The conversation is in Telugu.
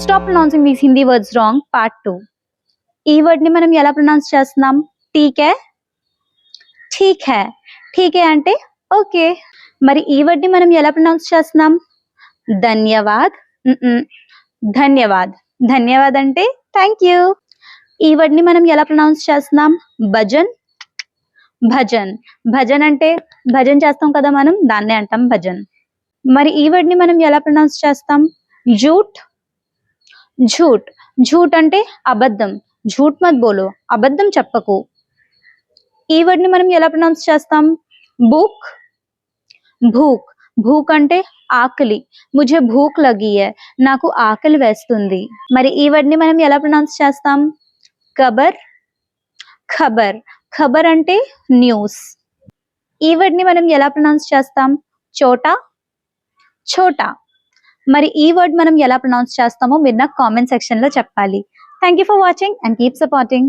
Stop pronouncing these Hindi words wrong. Part 2. ఈ వర్డ్ ని మనం ఎలా ప్రొనౌన్స్ చేస్తున్నాం? ఠీక్ హై, ఠీక్ హై. ఠీక్ హై అంటే ఓకే. మరి ఈ వర్డ్ ని మనం ఎలా ప్రొనౌన్స్ చేస్తున్నాం? ధన్యవాద్. ధన్యవాద్. ధన్యవాద్ అంటే థ్యాంక్ యూ. ఈ వర్డ్ ని మనం ఎలా ప్రొనౌన్స్ చేస్తున్నాం? భజన్, భజన్. భజన్ అంటే భజన్ చేస్తాం కదా మనం, దాన్నే అంటాం భజన్. మరి ఈ వర్డ్ ని మనం ఎలా ప్రొనౌన్స్ చేస్తాం? జూట్, झूठ. झूठ అంటే అబద్ధం. झूठ मत बोलो, అబద్ధం చెప్పకు. ఈ వర్డ్ ని మనం ఎలా ప్రొనౌన్స్ చేస్తాం? భూక్, భూక్. భూక్ అంటే ఆకలి. ముझे భూక్ లगी है, నాకు ఆకలి వేస్తుంది. మరి ఈ వర్డ్ ని మనం ఎలా ప్రొనౌన్స్ చేస్తాం? ఖబర్, ఖబర్. ఖబర్ అంటే న్యూస్. ఈ వర్డ్ ని మనం ఎలా ప్రొనౌన్స్ చేస్తాం? చోటా, చోటా. మరి ఈ వర్డ్ మనం ఎలా ప్రొనౌన్స్ చేస్తామో మీరు నాకు కామెంట్ సెక్షన్ లో చెప్పాలి. Thank you for watching and keep supporting.